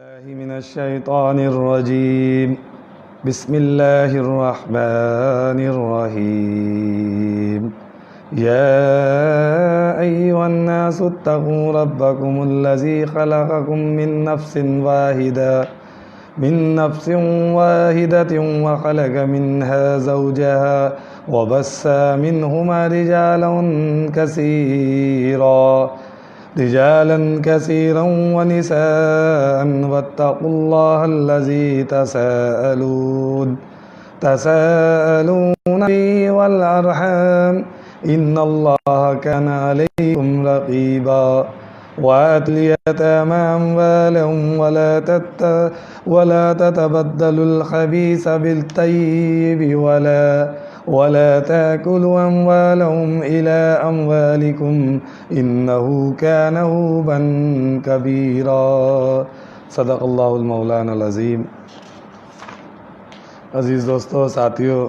الله من الشيطان الرجيم. بسم الله الرحمن الرحيم. يا أيها الناس اتقوا ربكم الذي خلقكم من نفس واحدة وخلق منها زوجها وبث منهما رجالا كثيرا ونساء واتقوا الله الذي تساءلون به والأرحام إن الله كان عليكم رقيبا. وآتوا اليتامى أموالهم ولا تتبدلوا الخبيث بالطيب ولا تأكلوا أموالهم إلى أموالكم إنه كان حوبا كبيرا. صدق اللہ المولانا العظیم. عزیز دوستو، ساتھیو،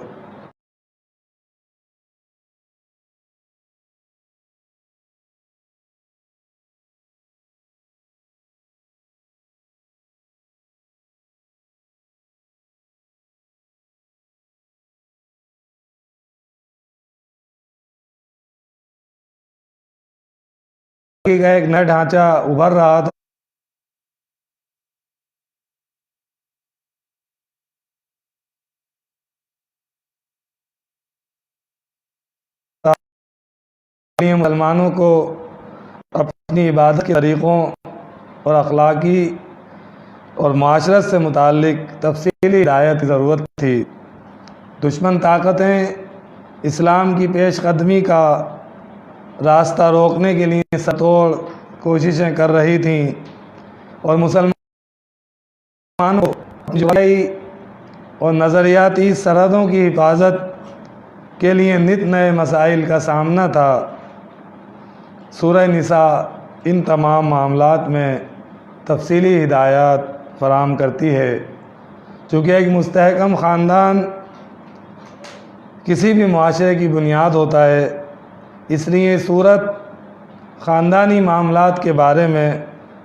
کا ایک نیا ڈھانچہ ابھر رہا تھا. مسلمانوں کو اپنی عبادت کے طریقوں اور اخلاقی اور معاشرت سے متعلق تفصیلی ہدایت کی ضرورت تھی. دشمن طاقتیں اسلام کی پیش قدمی کا راستہ روکنے کے لیے سرتوڑ کوششیں کر رہی تھیں اور مسلمانوں کو جوئی اور نظریاتی سرحدوں کی حفاظت کے لیے نت نئے مسائل کا سامنا تھا. سورہ نساء ان تمام معاملات میں تفصیلی ہدایات فراہم کرتی ہے. چونکہ ایک مستحکم خاندان کسی بھی معاشرے کی بنیاد ہوتا ہے، اس لیے صورت خاندانی معاملات کے بارے میں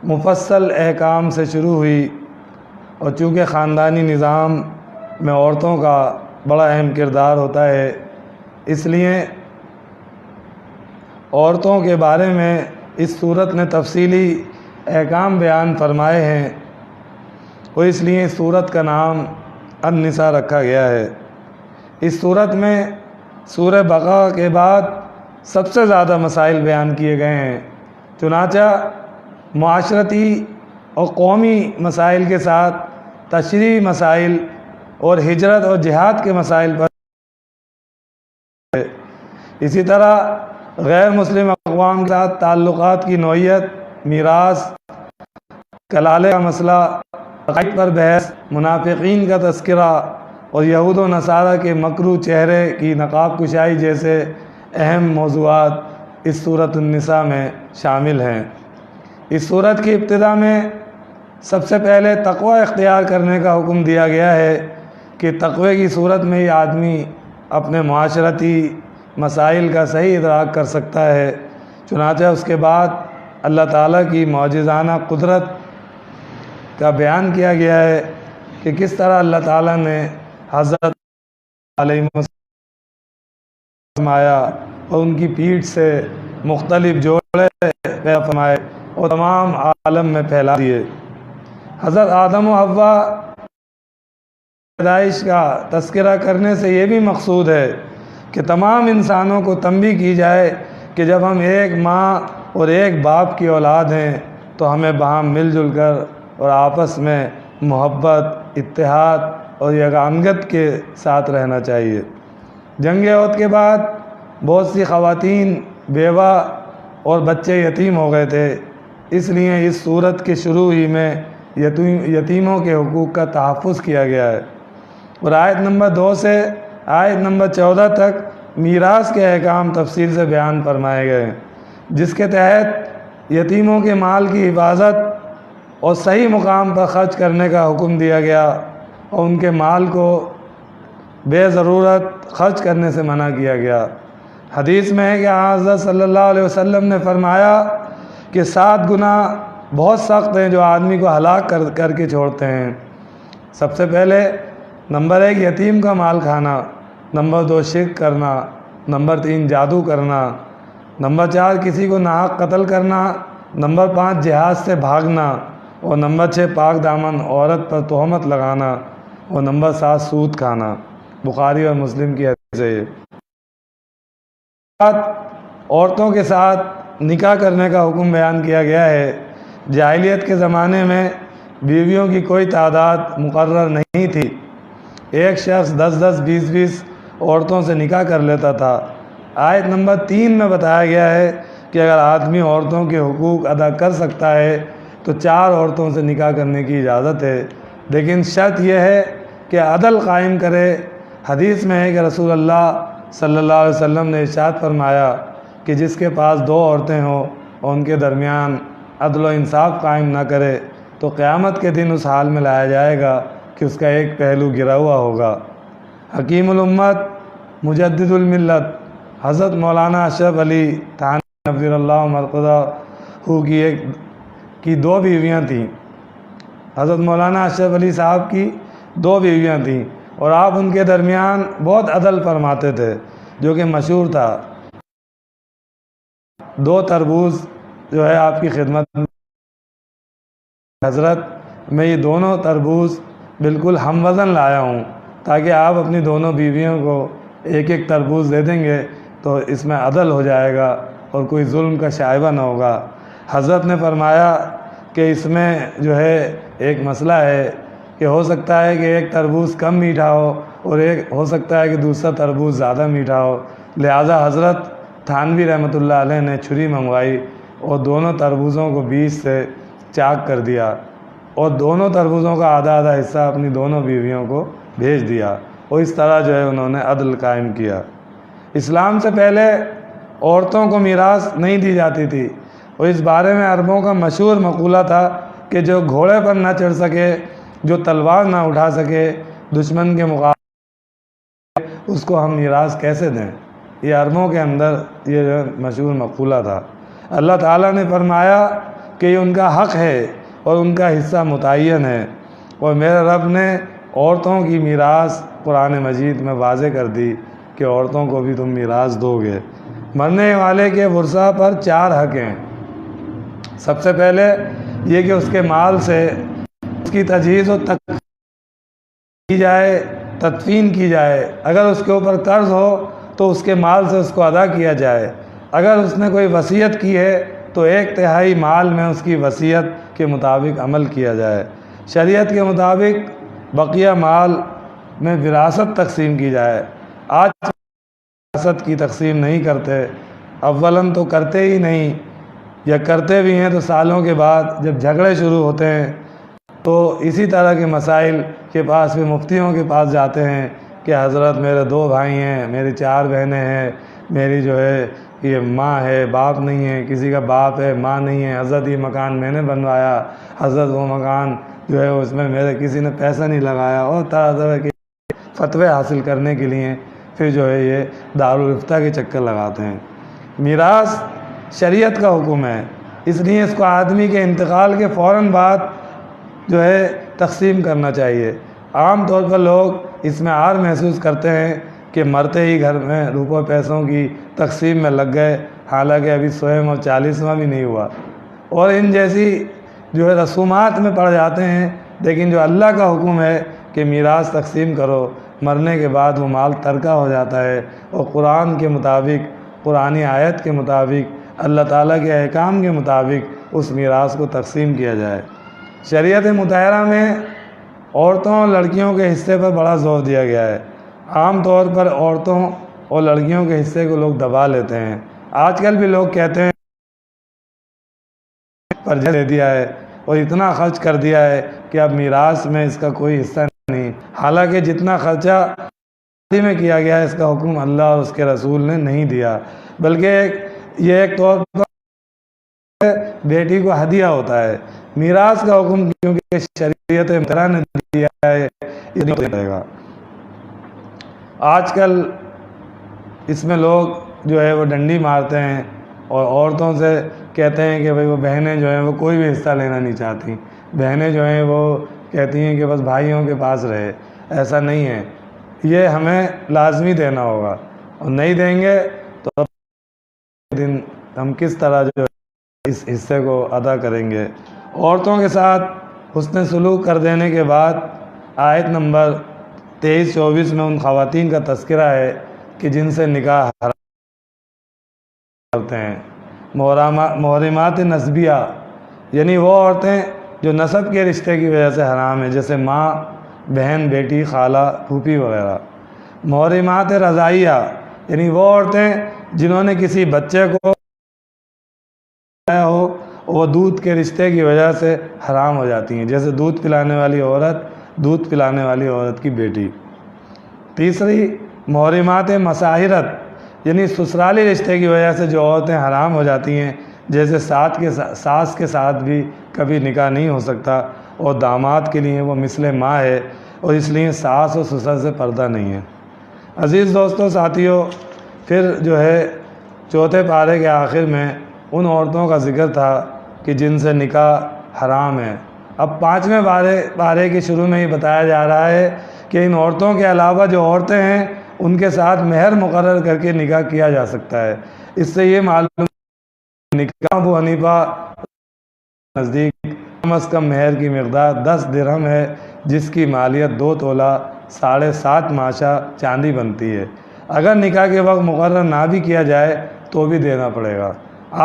مفصل احکام سے شروع ہوئی. اور چونکہ خاندانی نظام میں عورتوں کا بڑا اہم کردار ہوتا ہے، اس لیے عورتوں کے بارے میں اس صورت نے تفصیلی احکام بیان فرمائے ہیں، اور اس لیے اس صورت کا نام النساء رکھا گیا ہے. اس صورت میں سورہ بقرہ کے بعد سب سے زیادہ مسائل بیان کیے گئے ہیں. چنانچہ معاشرتی اور قومی مسائل کے ساتھ تشریعی مسائل اور ہجرت اور جہاد کے مسائل پر، اسی طرح غیر مسلم اقوام کے ساتھ تعلقات کی نوعیت، میراث، کلالے کا مسئلہ، عقائد پر بحث، منافقین کا تذکرہ اور یہود و نصارہ کے مکروہ چہرے کی نقاب کشائی جیسے اہم موضوعات اس سورۃ النساء میں شامل ہیں. اس سورت کی ابتدا میں سب سے پہلے تقوی اختیار کرنے کا حکم دیا گیا ہے کہ تقوی کی صورت میں ہی آدمی اپنے معاشرتی مسائل کا صحیح ادراک کر سکتا ہے. چنانچہ اس کے بعد اللہ تعالیٰ کی معجزانہ قدرت کا بیان کیا گیا ہے کہ کس طرح اللہ تعالیٰ نے حضرت علیہ فرمایا اور ان کی پیٹھ سے مختلف جوڑے پیدا فرمائے اور تمام عالم میں پھیلا دیے. حضرت آدم و حوا پیدائش کا تذکرہ کرنے سے یہ بھی مقصود ہے کہ تمام انسانوں کو تنبیہ کی جائے کہ جب ہم ایک ماں اور ایک باپ کی اولاد ہیں تو ہمیں باہم مل جل کر اور آپس میں محبت، اتحاد اور یگانگت کے ساتھ رہنا چاہیے. جنگ احد کے بعد بہت سی خواتین، بیوہ اور بچے یتیم ہو گئے تھے، اس لیے اس صورت کے شروع ہی میں یتیموں کے حقوق کا تحفظ کیا گیا ہے. اور آیت نمبر 2 سے آیت نمبر 14 تک میراث کے احکام تفصیل سے بیان فرمائے گئے ہیں، جس کے تحت یتیموں کے مال کی حفاظت اور صحیح مقام پر خرچ کرنے کا حکم دیا گیا اور ان کے مال کو بے ضرورت خرچ کرنے سے منع کیا گیا. حدیث میں ہے کہ حضرت صلی اللہ علیہ وسلم نے فرمایا کہ 7 گنا بہت سخت ہیں جو آدمی کو ہلاک کر کے چھوڑتے ہیں۔ سب سے پہلے نمبر 1 یتیم کا مال کھانا، نمبر 2 شرک کرنا، نمبر 3 جادو کرنا، نمبر 4 کسی کو ناحق قتل کرنا، نمبر 5 جہاد سے بھاگنا، اور نمبر 6 پاک دامن عورت پر تہمت لگانا، اور نمبر 7 سود کھانا۔ بخاری اور مسلم کی حدیث ہے۔ عورتوں کے ساتھ نکاح کرنے کا حکم بیان کیا گیا ہے۔ جاہلیت کے زمانے میں بیویوں کی کوئی تعداد مقرر نہیں تھی، ایک شخص 10 20 عورتوں سے نکاح کر لیتا تھا۔ آیت نمبر 3 میں بتایا گیا ہے کہ اگر آدمی عورتوں کے حقوق ادا کر سکتا ہے تو 4 عورتوں سے نکاح کرنے کی اجازت ہے، لیکن شرط یہ ہے کہ عدل قائم کرے۔ حدیث میں ہے کہ رسول اللہ صلی اللہ علیہ وسلم نے ارشاد فرمایا کہ جس کے پاس 2 عورتیں ہوں اور ان کے درمیان عدل و انصاف قائم نہ کرے تو قیامت کے دن اس حال میں لایا جائے گا کہ اس کا ایک پہلو گرا ہوا ہوگا۔ حکیم الامت مجدد الملت حضرت مولانا اشرف علی تھانوی نور اللہ مرتضیٰ کی 2 بیویاں تھیں۔ حضرت مولانا اشرف علی صاحب کی 2 بیویاں تھیں، اور آپ ان کے درمیان بہت عدل فرماتے تھے، جو کہ مشہور تھا۔ 2 تربوز جو ہے آپ کی خدمت میں، حضرت میں یہ دونوں تربوز بالکل ہم وزن لایا ہوں، تاکہ آپ اپنی دونوں بیویوں کو ایک ایک تربوز دے دیں گے تو اس میں عدل ہو جائے گا اور کوئی ظلم کا شائبہ نہ ہوگا۔ حضرت نے فرمایا کہ اس میں جو ہے ایک مسئلہ ہے کہ ہو سکتا ہے کہ ایک تربوز کم میٹھا ہو اور ایک ہو سکتا ہے کہ دوسرا تربوز زیادہ میٹھا ہو، لہٰذا حضرت تھانوی رحمۃ اللہ علیہ نے چھری منگوائی اور دونوں تربوزوں کو بیچ سے چاک کر دیا، اور دونوں تربوزوں کا آدھا آدھا حصہ اپنی دونوں بیویوں کو بھیج دیا، اور اس طرح جو ہے انہوں نے عدل قائم کیا۔ اسلام سے پہلے عورتوں کو میراث نہیں دی جاتی تھی، اور اس بارے میں عربوں کا مشہور مقولہ تھا کہ جو گھوڑے پر نہ چڑھ سکے، جو تلوار نہ اٹھا سکے دشمن کے مقابلے، اس کو ہم میراث کیسے دیں؟ یہ عربوں کے اندر یہ جو مشہور مقولہ تھا۔ اللہ تعالیٰ نے فرمایا کہ یہ ان کا حق ہے اور ان کا حصہ متعین ہے، اور میرے رب نے عورتوں کی میراث قرآن مجید میں واضح کر دی کہ عورتوں کو بھی تم میراث دو گے۔ مرنے والے کے ورثہ پر 4 حق ہیں۔ سب سے پہلے یہ کہ اس کے مال سے اس کی تجہیز و تکفین کی جائے، تدفین کی جائے۔ اگر اس کے اوپر قرض ہو تو اس کے مال سے اس کو ادا کیا جائے۔ اگر اس نے کوئی وصیت کی ہے تو 1/3 مال میں اس کی وصیت کے مطابق عمل کیا جائے۔ شریعت کے مطابق بقیہ مال میں وراثت تقسیم کی جائے۔ آج وراثت کی تقسیم نہیں کرتے، اولاً تو کرتے ہی نہیں، یا کرتے بھی ہیں تو سالوں کے بعد جب جھگڑے شروع ہوتے ہیں تو اسی طرح کے مسائل کے پاس بھی مفتیوں کے پاس جاتے ہیں کہ حضرت میرے 2 بھائی ہیں، میری 4 بہنیں ہیں، میری جو ہے یہ ماں ہے، باپ نہیں ہے، کسی کا باپ ہے ماں نہیں ہے، حضرت یہ مکان میں نے بنوایا، حضرت وہ مکان جو ہے اس میں میرے کسی نے پیسہ نہیں لگایا، اور طرح طرح کے فتوے حاصل کرنے کے لیے پھر جو ہے یہ دارالافتاء کے چکر لگاتے ہیں۔ میراث شریعت کا حکم ہے، اس لیے اس کو آدمی کے انتقال کے فوراً بعد جو ہے تقسیم کرنا چاہیے۔ عام طور پر لوگ اس میں عار محسوس کرتے ہیں کہ مرتے ہی گھر میں روپوں پیسوں کی تقسیم میں لگ گئے، حالانکہ ابھی 100واں اور 40واں بھی نہیں ہوا، اور ان جیسی جو ہے رسومات میں پڑ جاتے ہیں۔ لیکن جو اللہ کا حکم ہے کہ میراث تقسیم کرو، مرنے کے بعد وہ مال ترکہ ہو جاتا ہے، اور قرآن کے مطابق، قرآنی آیت کے مطابق، اللہ تعالیٰ کے احکام کے مطابق اس میراث کو تقسیم کیا جائے۔ شریعت مطہرہ میں عورتوں اور لڑکیوں کے حصے پر بڑا زور دیا گیا ہے۔ عام طور پر عورتوں اور لڑکیوں کے حصے کو لوگ دبا لیتے ہیں۔ آج کل بھی لوگ کہتے ہیں پر دے دیا ہے اور اتنا خرچ کر دیا ہے کہ اب میراث میں اس کا کوئی حصہ نہیں، حالانکہ جتنا خرچہ میں کیا گیا ہے اس کا حکم اللہ اور اس کے رسول نے نہیں دیا، بلکہ یہ ایک طور پر بیٹی کو ہدیہ ہوتا ہے۔ میراث کا حکم کیونکہ شریعت مطہرہ نے دیا ہے، یہ نہیں رہے گا۔ آج کل اس میں لوگ جو ہے وہ ڈنڈی مارتے ہیں اور عورتوں سے کہتے ہیں کہ بھئی وہ بہنیں جو ہیں وہ کوئی بھی حصہ لینا نہیں چاہتی، بہنیں جو ہیں وہ کہتی ہیں کہ بس بھائیوں کے پاس رہے۔ ایسا نہیں ہے، یہ ہمیں لازمی دینا ہوگا، اور نہیں دیں گے تو دن ہم کس طرح جو اس حصے کو ادا کریں گے۔ عورتوں کے ساتھ حسن سلوک کر دینے کے بعد آیت نمبر 23-24 میں ان خواتین کا تذکرہ ہے کہ جن سے نکاح حرام کرتے ہیں۔ محرمات نسبیہ، یعنی وہ عورتیں جو نسب کے رشتے کی وجہ سے حرام ہیں، جیسے ماں، بہن، بیٹی، خالہ، پھوپھی وغیرہ۔ محرمات رضائیہ، یعنی وہ عورتیں جنہوں نے کسی بچے کو ہو، وہ دودھ کے رشتے کی وجہ سے حرام ہو جاتی ہیں، جیسے دودھ پلانے والی عورت، دودھ پلانے والی عورت کی بیٹی۔ تیسری محرمات مساہرت، یعنی سسرالی رشتے کی وجہ سے جو عورتیں حرام ہو جاتی ہیں، جیسے ساس کے ساتھ بھی کبھی نکاح نہیں ہو سکتا، اور داماد کے لیے وہ مثل ماں ہے، اور اس لیے ساس و سسر سے پردہ نہیں ہے۔ عزیز دوستو، ساتھیو، پھر جو ہے چوتھے پارے کے آخر میں ان عورتوں کا ذکر تھا کہ جن سے نکاح حرام ہے۔ اب 5ویں پارے کے شروع میں ہی بتایا جا رہا ہے کہ ان عورتوں کے علاوہ جو عورتیں ہیں ان کے ساتھ مہر مقرر کر کے نکاح کیا جا سکتا ہے۔ اس سے یہ معلوم نکاح ابو حنیفہ نزدیک کم از کم مہر کی مقدار 10 درہم ہے، جس کی مالیت 2 تولہ 7.5 ماشا چاندی بنتی ہے۔ اگر نکاح کے وقت مقرر نہ بھی کیا جائے تو بھی دینا پڑے گا۔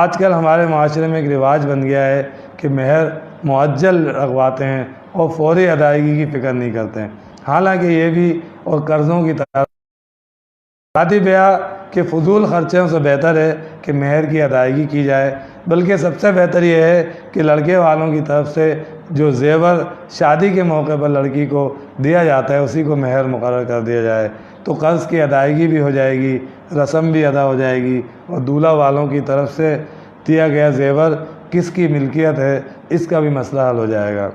آج کل ہمارے معاشرے میں ایک رواج بن گیا ہے کہ مہر معجل رغواتے ہیں اور فوری ادائیگی کی فکر نہیں کرتے ہیں، حالانکہ یہ بھی اور قرضوں کی طرح شادی بیاہ کے فضول خرچوں سے بہتر ہے کہ مہر کی ادائیگی کی جائے، بلکہ سب سے بہتر یہ ہے کہ لڑکے والوں کی طرف سے جو زیور شادی کے موقع پر لڑکی کو دیا جاتا ہے اسی کو مہر مقرر کر دیا جائے، تو قرض کی ادائیگی بھی ہو جائے گی، رسم بھی ادا ہو جائے گی، اور دولہا والوں کی طرف سے دیا گیا زیور کس کی ملکیت ہے اس کا بھی مسئلہ حل ہو جائے گا۔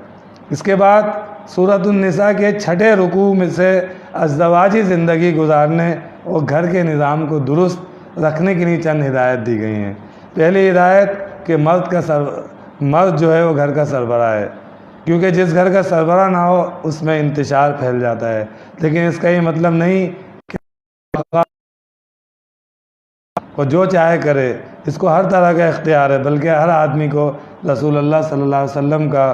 اس کے بعد سورۃ النساء کے 6 رکوع میں سے ازدواجی زندگی گزارنے اور گھر کے نظام کو درست رکھنے کے لیے چند ہدایت دی گئی ہیں۔ پہلی ہدایت کہ مرد جو ہے وہ گھر کا سربراہ ہے، کیونکہ جس گھر کا سربراہ نہ ہو اس میں انتشار پھیل جاتا ہے، لیکن اس کا یہ مطلب نہیں کہ وہ جو چاہے کرے، اس کو ہر طرح کا اختیار ہے، بلکہ ہر آدمی کو رسول اللہ صلی اللہ علیہ وسلم کا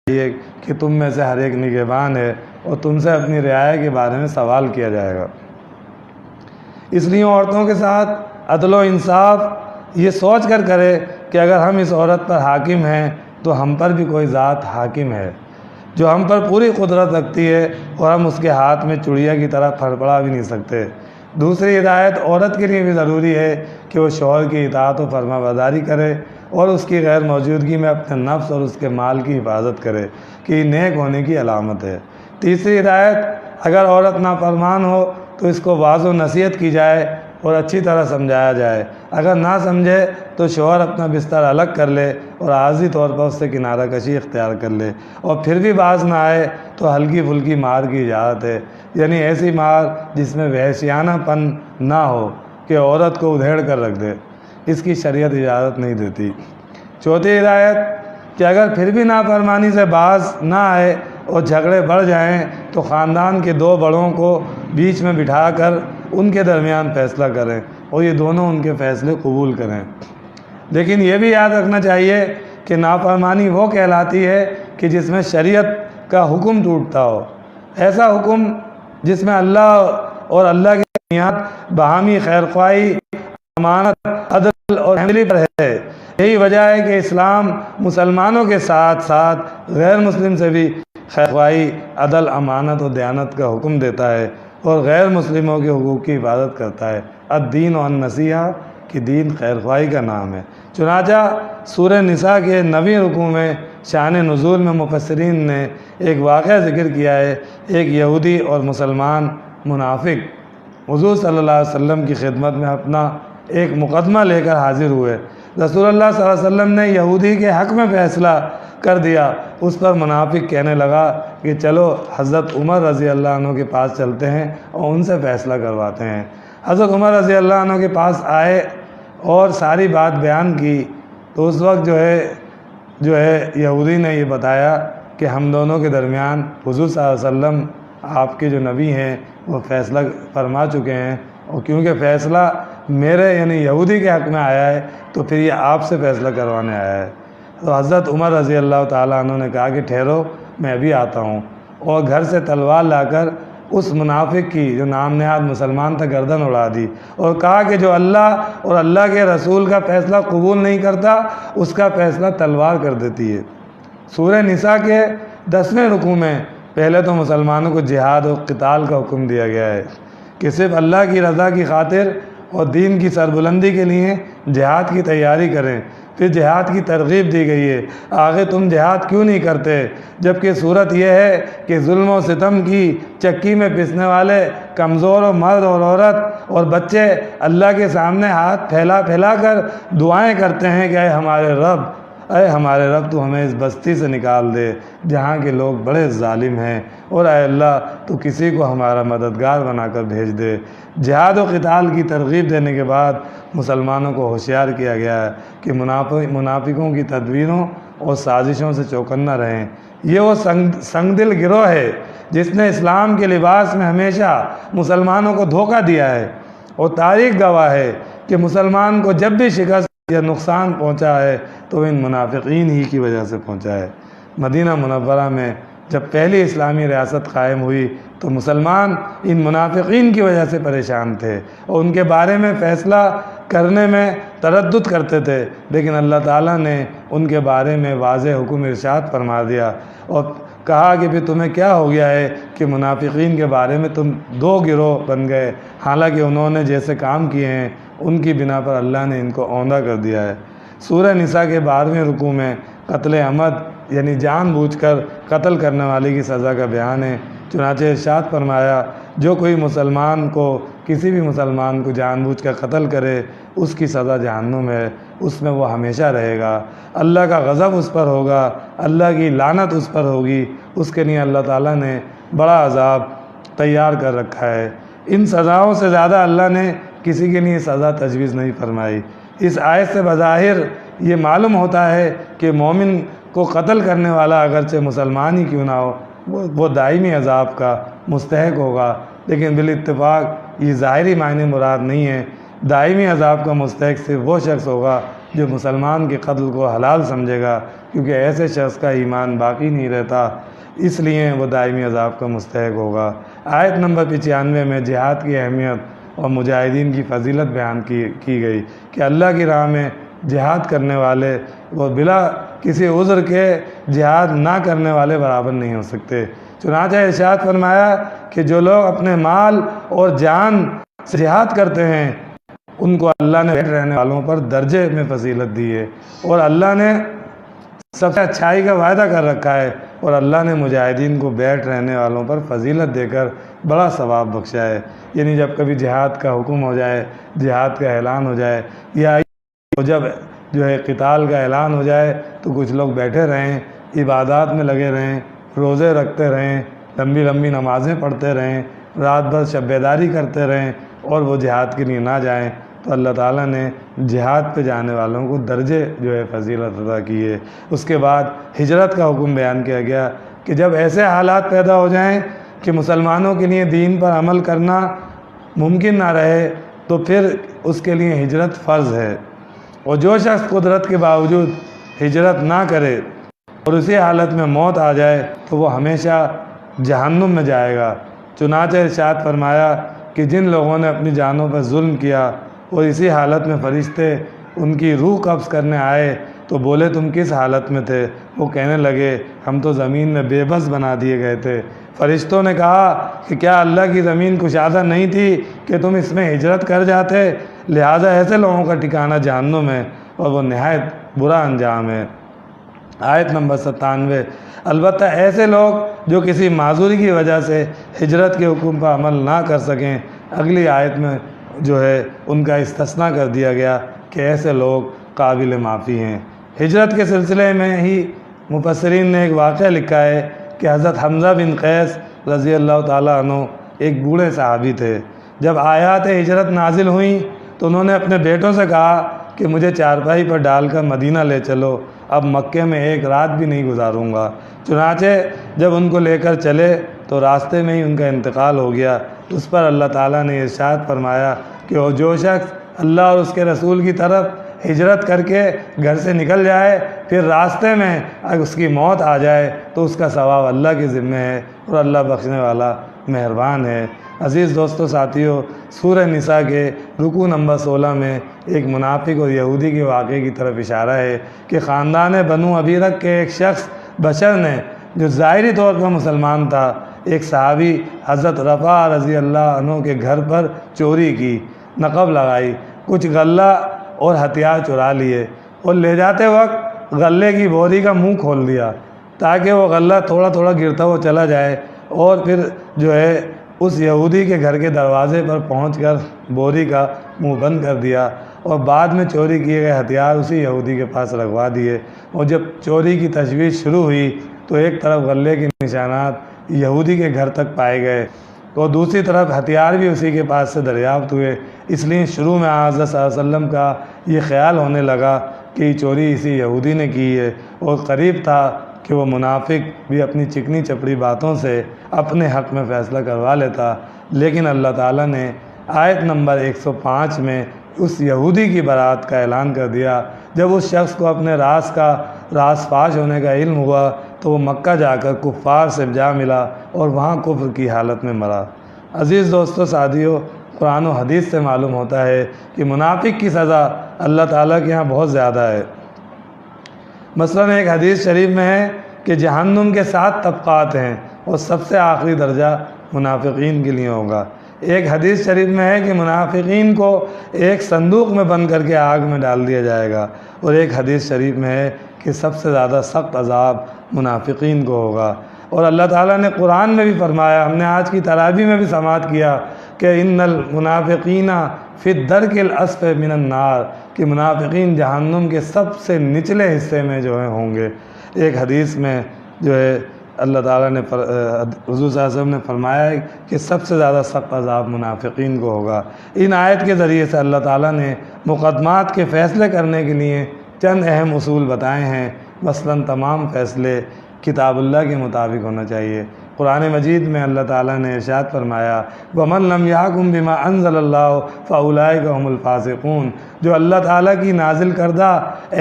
یہ کہ تم میں سے ہر ایک نگہبان ہے اور تم سے اپنی رعایا کے بارے میں سوال کیا جائے گا۔ اس لیے عورتوں کے ساتھ عدل و انصاف یہ سوچ کر کرے کہ اگر ہم اس عورت پر حاکم ہیں تو ہم پر بھی کوئی ذات حاکم ہے جو ہم پر پوری قدرت رکھتی ہے، اور ہم اس کے ہاتھ میں چڑیا کی طرح پھڑپڑا بھی نہیں سکتے۔ دوسری ہدایت عورت کے لیے بھی ضروری ہے کہ وہ شوہر کی اطاعت و فرما برداری کرے اور اس کی غیر موجودگی میں اپنے نفس اور اس کے مال کی حفاظت کرے کہ یہ نیک ہونے کی علامت ہے۔ تیسری ہدایت، اگر عورت نافرمان ہو تو اس کو واعظ و نصیحت کی جائے اور اچھی طرح سمجھایا جائے، اگر نہ سمجھے تو شوہر اپنا بستر الگ کر لے اور عارضی طور پر اس سے کنارہ کشی اختیار کر لے، اور پھر بھی باز نہ آئے تو ہلکی پھلکی مار کی اجازت ہے، یعنی ایسی مار جس میں وحشیانہ پن نہ ہو کہ عورت کو ادھیڑ کر رکھ دے، اس کی شریعت اجازت نہیں دیتی۔ چوتھی ہدایت کہ اگر پھر بھی نافرمانی سے باز نہ آئے اور جھگڑے بڑھ جائیں تو خاندان کے 2 بڑوں کو بیچ میں بٹھا کر ان کے درمیان فیصلہ کریں اور یہ دونوں ان کے فیصلے قبول کریں۔ لیکن یہ بھی یاد رکھنا چاہیے کہ نافرمانی وہ کہلاتی ہے کہ جس میں شریعت کا حکم ٹوٹتا ہو، ایسا حکم جس میں اللہ اور اللہ کی بنیاد باہمی خیرخواہی، امانت، عدل اور ہمدردی پر ہے۔ یہی وجہ ہے کہ اسلام مسلمانوں کے ساتھ ساتھ غیر مسلم سے بھی خیرخواہی، عدل، امانت اور دیانت کا حکم دیتا ہے اور غیر مسلموں کے حقوق کی حفاظت کرتا ہے۔ الدین والنصیحہ کہ دین خیرخواہی کا نام ہے۔ چنانچہ سورہ نساء کے 9ویں رکوع میں شان نزول میں مفسرین نے ایک واقعہ ذکر کیا ہے۔ ایک یہودی اور مسلمان منافق حضور صلی اللہ علیہ وسلم کی خدمت میں اپنا ایک مقدمہ لے کر حاضر ہوئے۔ رسول اللہ صلی اللہ علیہ وسلم نے یہودی کے حق میں فیصلہ کر دیا۔ اس پر منافق کہنے لگا کہ چلو حضرت عمر رضی اللہ عنہ کے پاس چلتے ہیں اور ان سے فیصلہ کرواتے ہیں۔ حضرت عمر رضی اللہ عنہ کے پاس آئے اور ساری بات بیان کی تو اس وقت جو ہے یہودی نے یہ بتایا کہ ہم دونوں کے درمیان حضور صلی اللہ علیہ وسلم آپ کے جو نبی ہیں وہ فیصلہ فرما چکے ہیں، اور کیونکہ فیصلہ میرے یعنی یہودی کے حق میں آیا ہے تو پھر یہ آپ سے فیصلہ کروانے آیا ہے۔ تو حضرت عمر رضی اللہ تعالیٰ عنہ نے کہا کہ ٹھہرو، میں ابھی آتا ہوں، اور گھر سے تلوار لا کر اس منافق کی جو نام نہاد مسلمان تھا گردن اڑا دی، اور کہا کہ جو اللہ اور اللہ کے رسول کا فیصلہ قبول نہیں کرتا اس کا فیصلہ تلوار کر دیتی ہے۔ سورہ نساء کے 10ویں رکوع میں پہلے تو مسلمانوں کو جہاد و قتال کا حکم دیا گیا ہے کہ صرف اللہ کی رضا کی خاطر اور دین کی سربلندی کے لیے جہاد کی تیاری کریں۔ پھر جہاد کی ترغیب دی گئی ہے، آگے تم جہاد کیوں نہیں کرتے، جبکہ صورت یہ ہے کہ ظلم و ستم کی چکی میں پسنے والے کمزور و مرد اور عورت اور بچے اللہ کے سامنے ہاتھ پھیلا پھیلا کر دعائیں کرتے ہیں کہ اے ہمارے رب تو ہمیں اس بستی سے نکال دے جہاں کے لوگ بڑے ظالم ہیں، اور اے اللہ تو کسی کو ہمارا مددگار بنا کر بھیج دے۔ جہاد و قتال کی ترغیب دینے کے بعد مسلمانوں کو ہوشیار کیا گیا ہے کہ منافقوں کی تدبیروں اور سازشوں سے چوکنا رہیں۔ یہ وہ سنگ دل گروہ ہے جس نے اسلام کے لباس میں ہمیشہ مسلمانوں کو دھوکہ دیا ہے، اور تاریخ گواہ ہے کہ مسلمان کو جب بھی شکست یا نقصان پہنچا ہے تو ان منافقین ہی کی وجہ سے پہنچا ہے۔ مدینہ منورہ میں جب پہلی اسلامی ریاست قائم ہوئی تو مسلمان ان منافقین کی وجہ سے پریشان تھے اور ان کے بارے میں فیصلہ کرنے میں تردد کرتے تھے، لیکن اللہ تعالیٰ نے ان کے بارے میں واضح حکم ارشاد فرما دیا اور کہا کہ پھر تمہیں کیا ہو گیا ہے کہ منافقین کے بارے میں تم دو گروہ بن گئے، حالانکہ انہوں نے جیسے کام کیے ہیں ان کی بنا پر اللہ نے ان کو اوندہ کر دیا ہے۔ سورہ نساء کے 12ویں رکوع میں قتل عمد یعنی جان بوجھ کر قتل کرنے والے کی سزا کا بیان ہے۔ چنانچہ ارشاد فرمایا جو کوئی مسلمان کو کسی بھی مسلمان کو جان بوجھ کر قتل کرے اس کی سزا جہنم ہے، اس میں وہ ہمیشہ رہے گا، اللہ کا غضب اس پر ہوگا، اللہ کی لعنت اس پر ہوگی، اس کے لیے اللہ تعالیٰ نے بڑا عذاب تیار کر رکھا ہے۔ ان سزاؤں سے زیادہ اللہ نے کسی کے لیے سزا تجویز نہیں فرمائی۔ اس آیت سے بظاہر یہ معلوم ہوتا ہے کہ مومن کو قتل کرنے والا اگرچہ مسلمان ہی کیوں نہ ہو وہ دائمی عذاب کا مستحق ہوگا، لیکن بالاتفاق یہ ظاہری معنی مراد نہیں ہے۔ دائمی عذاب کا مستحق صرف وہ شخص ہوگا جو مسلمان کے قتل کو حلال سمجھے گا، کیونکہ ایسے شخص کا ایمان باقی نہیں رہتا، اس لیے وہ دائمی عذاب کا مستحق ہوگا۔ آیت نمبر 95 میں جہاد کی اہمیت اور مجاہدین کی فضیلت بیان کی گئی کہ اللہ کی راہ میں جہاد کرنے والے وہ بلا کسی عذر کے جہاد نہ کرنے والے برابر نہیں ہو سکتے۔ چنانچہ ارشاد فرمایا کہ جو لوگ اپنے مال اور جان سے جہاد کرتے ہیں ان کو اللہ نے بیٹھ رہنے والوں پر درجے میں فضیلت دی ہے، اور اللہ نے سب سے اچھائی کا وعدہ کر رکھا ہے، اور اللہ نے مجاہدین کو بیٹھ رہنے والوں پر فضیلت دے کر بڑا ثواب بخشا ہے۔ یعنی جب کبھی جہاد کا حکم ہو جائے، جہاد کا اعلان ہو جائے، یا جب قتال کا اعلان ہو جائے تو کچھ لوگ بیٹھے رہیں، عبادات میں لگے رہیں، روزے رکھتے رہیں، لمبی لمبی نمازیں پڑھتے رہیں، رات بھر شب بیداری کرتے رہیں، اور وہ جہاد کے لیے نہ جائیں تو اللہ تعالیٰ نے جہاد پہ جانے والوں کو درجے فضیلت عطا کی ہے۔ اس کے بعد ہجرت کا حکم بیان کیا گیا کہ جب ایسے حالات پیدا ہو جائیں کہ مسلمانوں کے لیے دین پر عمل کرنا ممکن نہ رہے تو پھر اس کے لیے ہجرت فرض ہے، اور جو شخص قدرت کے باوجود ہجرت نہ کرے اور اسی حالت میں موت آ جائے تو وہ ہمیشہ جہنم میں جائے گا۔ چنانچہ ارشاد فرمایا کہ جن لوگوں نے اپنی جانوں پر ظلم کیا اور اسی حالت میں فرشتے ان کی روح قبض کرنے آئے تو بولے تم کس حالت میں تھے؟ وہ کہنے لگے ہم تو زمین میں بے بس بنا دیے گئے تھے۔ فرشتوں نے کہا کہ کیا اللہ کی زمین کشادہ نہیں تھی کہ تم اس میں ہجرت کر جاتے؟ لہٰذا ایسے لوگوں کا ٹھکانہ جہنم ہے اور وہ نہایت برا انجام ہے۔ آیت نمبر 97 البتہ ایسے لوگ جو کسی معذوری کی وجہ سے ہجرت کے حکم پر عمل نہ کر سکیں، اگلی آیت میں ان کا استثناء کر دیا گیا کہ ایسے لوگ قابل معافی ہیں۔ ہجرت کے سلسلے میں ہی مفسرین نے ایک واقعہ لکھا ہے کہ حضرت حمزہ بن قیس رضی اللہ تعالیٰ عنہ ایک بوڑھے صحابی تھے جب آیات ہجرت نازل ہوئیں تو انہوں نے اپنے بیٹوں سے کہا کہ مجھے چارپائی پر ڈال کر مدینہ لے چلو، اب مکے میں ایک رات بھی نہیں گزاروں گا۔ چنانچہ جب ان کو لے کر چلے تو راستے میں ہی ان کا انتقال ہو گیا۔ اس پر اللہ تعالیٰ نے ارشاد فرمایا کہ وہ جو شخص اللہ اور اس کے رسول کی طرف ہجرت کر کے گھر سے نکل جائے، پھر راستے میں اگر اس کی موت آ جائے تو اس کا ثواب اللہ کے ذمہ ہے، اور اللہ بخشنے والا مہربان ہے۔ عزیز دوستو ساتھیو، سورہ نساء کے رکوع نمبر 16 میں ایک منافق اور یہودی کے واقعے کی طرف اشارہ ہے کہ خاندان بنو ابیرق کے ایک شخص بشر نے، جو ظاہری طور پر مسلمان تھا، ایک صحابی حضرت رفاع رضی اللہ عنہ کے گھر پر چوری کی، نقب لگائی، کچھ غلہ اور ہتھیار چرا لیے، اور لے جاتے وقت غلے کی بوری کا منہ کھول دیا تاکہ وہ غلہ تھوڑا تھوڑا گرتا ہوا چلا جائے، اور پھر جو ہے اس یہودی کے گھر کے دروازے پر پہنچ کر بوری کا منہ بند کر دیا، اور بعد میں چوری کیے گئے ہتھیار اسی یہودی کے پاس رکھوا دیے۔ اور جب چوری کی تشویش شروع ہوئی تو ایک طرف غلے کے نشانات یہودی کے گھر تک پائے گئے، اور دوسری طرف ہتھیار بھی اسی کے پاس سے دریافت ہوئے۔ اس لیے شروع میں حضرت صلی اللہ علیہ وسلم کا یہ خیال ہونے لگا کہ یہ چوری اسی یہودی نے کی ہے، اور قریب تھا کہ وہ منافق بھی اپنی چکنی چپڑی باتوں سے اپنے حق میں فیصلہ کروا لیتا۔ لیکن اللہ تعالیٰ نے آیت نمبر 105 میں اس یہودی کی برات کا اعلان کر دیا۔ جب اس شخص کو اپنے راز فاش ہونے کا علم ہوا تو وہ مکہ جا کر کفار سے جا ملا اور وہاں کفر کی حالت میں مرا۔ عزیز دوستو ساتھیو، قرآن و حدیث سے معلوم ہوتا ہے کہ منافق کی سزا اللہ تعالیٰ کے ہاں بہت زیادہ ہے۔ مثلاً ایک حدیث شریف میں ہے کہ جہنم کے 7 طبقات ہیں، اور سب سے آخری درجہ منافقین کے لیے ہوگا۔ ایک حدیث شریف میں ہے کہ منافقین کو ایک صندوق میں بند کر کے آگ میں ڈال دیا جائے گا، اور ایک حدیث شریف میں ہے کہ سب سے زیادہ سخت عذاب منافقین کو ہوگا۔ اور اللہ تعالیٰ نے قرآن میں بھی فرمایا، ہم نے آج کی تراویح میں بھی سماعت کیا کہ ان المنافقین فی الدرک الاسفل من النار، کہ منافقین جہنم کے سب سے نچلے حصے میں جو ہوں گے۔ ایک حدیث میں جو ہے اللہ تعالیٰ نے حضور صلی اللہ علیہ وسلم نے فرمایا ہے کہ سب سے زیادہ سخت عذاب منافقین کو ہوگا۔ ان آیت کے ذریعے سے اللہ تعالیٰ نے مقدمات کے فیصلے کرنے کے لیے چند اہم اصول بتائے ہیں۔ مثلاً تمام فیصلے کتاب اللہ کے مطابق ہونا چاہیے۔ قرآن مجید میں اللہ تعالیٰ نے ارشاد فرمایا وَمَن لَّمْ يَحْكُم بِمَا أَنزَلَ اللَّهُ فَأُولَٰئِكَ هُمُ الْفَاسِقُونَ، جو اللہ تعالیٰ کی نازل کردہ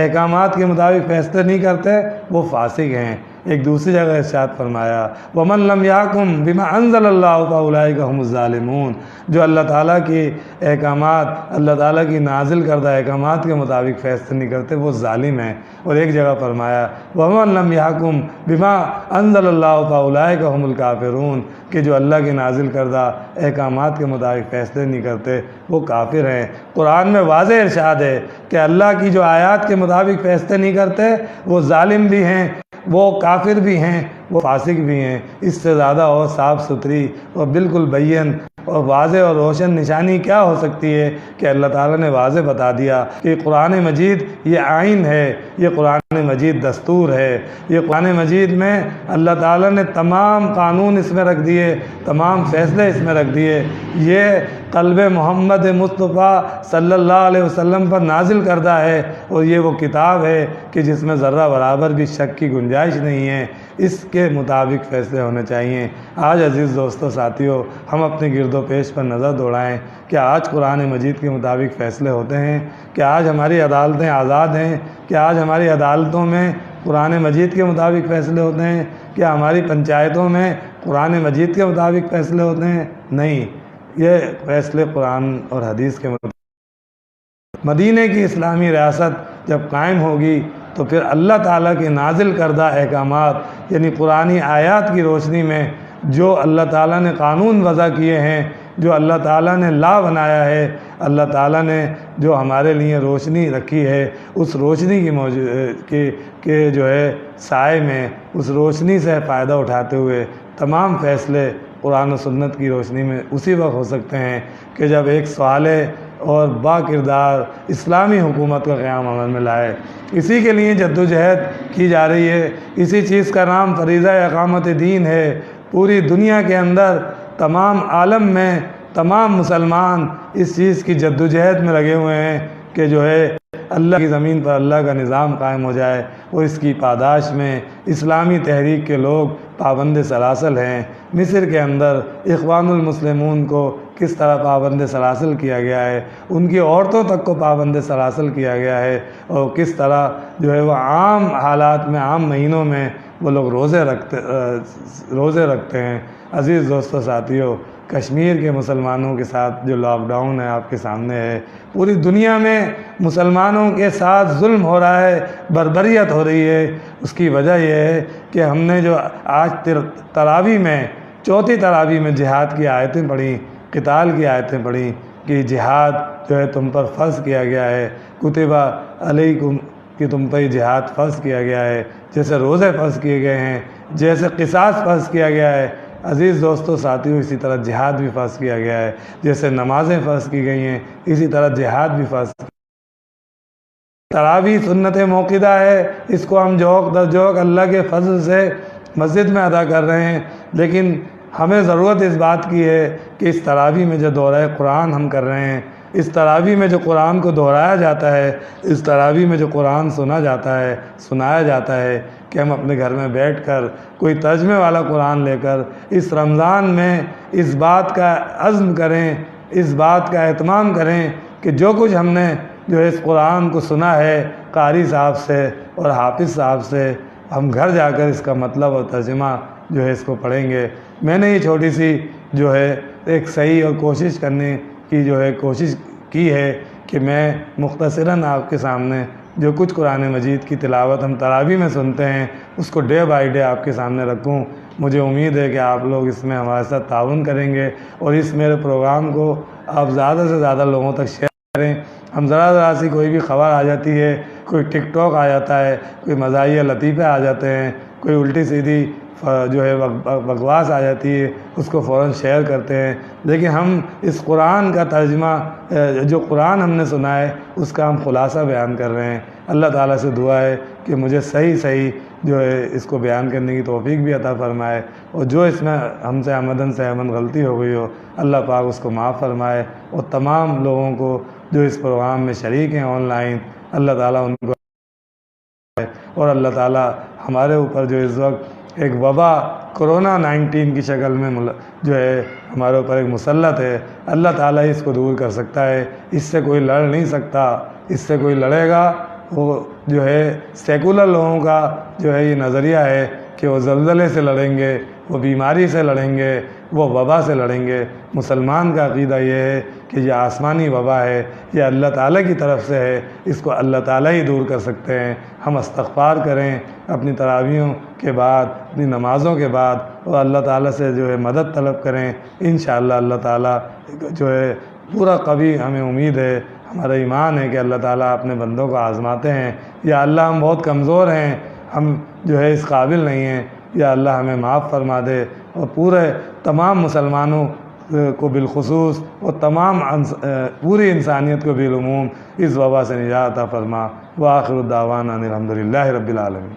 احکامات کے مطابق فیصلے نہیں کرتے وہ فاسق ہیں۔ ایک دوسری جگہ ارشاد فرمایا وَمَن لَّمْ يَحْكُم بِمَا أَنزَلَ اللَّهُ فَأُولَٰئِكَ هُمُ الظَّالِمُونَ، جو اللہ تعالیٰ کی احکامات، اللہ تعالیٰ کی نازل کردہ احکامات کے مطابق فیصلے نہیں کرتے وہ ظالم ہیں۔ اور ایک جگہ فرمایا وَمَن لَّمْ يَحْكُم بِمَا أَنزَلَ اللَّهُ فَأُولَٰئِكَ هُمُ الْكَافِرُونَ، کہ جو اللہ کے نازل کردہ احکامات کے مطابق فیصلے نہیں کرتے وہ کافر ہیں۔ قرآن میں واضح ارشاد ہے کہ اللہ کی جو آیات کے مطابق فیصلے نہیں کرتے وہ ظالم بھی ہیں، وہ کافر بھی ہیں، وہ فاسق بھی ہیں۔ اس سے زیادہ اور صاف ستھری اور بالکل بین اور واضح اور روشن نشانی کیا ہو سکتی ہے کہ اللہ تعالیٰ نے واضح بتا دیا کہ قرآن مجید یہ آئین ہے، یہ قرآن مجید دستور ہے، یہ قرآن مجید میں اللہ تعالیٰ نے تمام قانون اس میں رکھ دیے، تمام فیصلے اس میں رکھ دیے۔ یہ قلب محمد مصطفیٰ صلی اللہ علیہ وسلم پر نازل کردہ ہے، اور یہ وہ کتاب ہے کہ جس میں ذرہ برابر بھی شک کی گنجائش نہیں ہے۔ اس کے مطابق فیصلے ہونے چاہیے۔ آج عزیز دوستو ساتھیو، ہم اپنے گرد و پیش پر نظر دوڑائیں کہ آج قرآن مجید کے مطابق فیصلے ہوتے ہیں، کہ آج ہماری عدالتیں آزاد ہیں، کہ آج ہماری عدالتوں میں قرآن مجید کے مطابق فیصلے ہوتے ہیں، کہ ہماری پنچایتوں میں قرآن مجید کے مطابق فیصلے ہوتے ہیں؟ نہیں، یہ فیصلے قرآن اور حدیث کے مطابق۔ مدینہ کی اسلامی ریاست جب قائم ہوگی تو پھر اللہ تعالیٰ کے نازل کردہ احکامات یعنی قرآنی آیات کی روشنی میں جو اللہ تعالیٰ نے قانون وضع کیے ہیں، جو اللہ تعالیٰ نے لا بنایا ہے، اللہ تعالیٰ نے جو ہمارے لیے روشنی رکھی ہے، اس روشنی کے جو ہے سائے میں، اس روشنی سے فائدہ اٹھاتے ہوئے تمام فیصلے قرآن و سنت کی روشنی میں اسی وقت ہو سکتے ہیں کہ جب ایک صالح اور با کردار اسلامی حکومت کا قیام عمل میں لائے۔ اسی کے لیے جدوجہد کی جا رہی ہے، اسی چیز کا نام فریضہ اقامت دین ہے۔ پوری دنیا کے اندر تمام عالم میں تمام مسلمان اس چیز کی جدوجہد میں لگے ہوئے ہیں کہ جو ہے اللہ کی زمین پر اللہ کا نظام قائم ہو جائے، اور اس کی پاداش میں اسلامی تحریک کے لوگ پابند سلاسل ہیں۔ مصر کے اندر اخوان المسلمون کو کس طرح پابند سلاسل کیا گیا ہے، ان کی عورتوں تک کو پابند سلاسل کیا گیا ہے، اور کس طرح جو ہے وہ عام حالات میں، عام مہینوں میں وہ لوگ روزے رکھتے ہیں۔ عزیز دوستو ساتھیو، کشمیر کے مسلمانوں کے ساتھ جو لاک ڈاؤن ہے آپ کے سامنے ہے، پوری دنیا میں مسلمانوں کے ساتھ ظلم ہو رہا ہے، بربریت ہو رہی ہے۔ اس کی وجہ یہ ہے کہ ہم نے جو آج تراویح میں، چوتھی تراویح میں جہاد کی آیتیں پڑھیں، قتال کی آیتیں پڑھیں کہ جہاد جو ہے تم پر فرض کیا گیا ہے، کتبہ علیکم، کہ تم پر جہاد فرض کیا گیا ہے، جیسے روزے فرض کیے گئے ہیں، جیسے قصاص فرض کیا گیا ہے۔ عزیز دوستو ساتھیو، اسی طرح جہاد بھی فرض کیا گیا ہے، جیسے نمازیں فرض کی گئی ہیں، اسی طرح جہاد بھی فرض کیا۔ تراویح سنت موقدہ ہے، اس کو ہم جوق در جوق اللہ کے فضل سے مسجد میں ادا کر رہے ہیں، لیکن ہمیں ضرورت اس بات کی ہے کہ اس تراویح میں جو دورہ قرآن ہم کر رہے ہیں، اس تراویح میں جو قرآن کو دہرایا جاتا ہے، اس تراویح میں جو قرآن سنا جاتا ہے، سنایا جاتا ہے، کہ ہم اپنے گھر میں بیٹھ کر کوئی ترجمے والا قرآن لے کر اس رمضان میں اس بات کا عزم کریں، اس بات کا اہتمام کریں کہ جو کچھ ہم نے جو ہے اس قرآن کو سنا ہے قاری صاحب سے اور حافظ صاحب سے، ہم گھر جا کر اس کا مطلب اور ترجمہ جو ہے اس کو پڑھیں گے۔ میں نے یہ چھوٹی سی جو ہے ایک صحیح اور کوشش کرنے کی جو ہے کوشش کی ہے کہ میں مختصراً آپ کے سامنے جو کچھ قرآن مجید کی تلاوت ہم تراویح میں سنتے ہیں اس کو ڈے بائی ڈے آپ کے سامنے رکھوں۔ مجھے امید ہے کہ آپ لوگ اس میں ہمارے ساتھ تعاون کریں گے اور اس میرے پروگرام کو آپ زیادہ سے زیادہ لوگوں تک شیئر کریں۔ ہم ذرا سی کوئی بھی خبر آ جاتی ہے، کوئی ٹک ٹاک آ جاتا ہے، کوئی مزاحیہ لطیفے آ جاتے ہیں، کوئی الٹی سیدھی جو ہے بکواس آ جاتی ہے، اس کو فوراً شیئر کرتے ہیں، لیکن ہم اس قرآن کا ترجمہ جو قرآن ہم نے سنا ہے اس کا ہم خلاصہ بیان کر رہے ہیں۔ اللہ تعالیٰ سے دعا ہے کہ مجھے صحیح جو ہے اس کو بیان کرنے کی توفیق بھی عطا فرمائے، اور جو اس میں ہم سے عمدن سے عمد غلطی ہو گئی ہو اللہ پاک اس کو معاف فرمائے، اور تمام لوگوں کو جو اس پروگرام میں شریک ہیں آن لائن، اللہ تعالیٰ ان کو، اور اللہ تعالیٰ ہمارے اوپر جو اس وقت ایک وبا کورونا 19 کی شکل میں جو ہے ہمارے اوپر ایک مسلط ہے، اللہ تعالیٰ اس کو دور کر سکتا ہے۔ اس سے کوئی لڑ نہیں سکتا، اس سے کوئی لڑے گا وہ جو ہے سیکولر لوگوں کا جو ہے یہ نظریہ ہے کہ وہ زلزلے سے لڑیں گے، وہ بیماری سے لڑیں گے، وہ وبا سے لڑیں گے۔ مسلمان کا عقیدہ یہ ہے کہ یہ آسمانی وبا ہے، یہ اللہ تعالیٰ کی طرف سے ہے، اس کو اللہ تعالیٰ ہی دور کر سکتے ہیں۔ ہم استغفار کریں اپنی تراویحوں کے بعد، اپنی نمازوں کے بعد، اور اللہ تعالیٰ سے جو ہے مدد طلب کریں۔ انشاءاللہ اللہ تعالیٰ جو ہے پورا قوی، ہمیں امید ہے، ہمارا ایمان ہے کہ اللہ تعالیٰ اپنے بندوں کو آزماتے ہیں۔ یا اللہ ہم بہت کمزور ہیں، ہم جو ہے اس قابل نہیں ہیں، یا اللہ ہمیں معاف فرما دے، اور پورے تمام مسلمانوں کو بالخصوص اور تمام پوری انسانیت کو بالعموم اس وبا سے نجات عطا فرما۔ وآخر الدعوانا الحمدللہ رب العالمین۔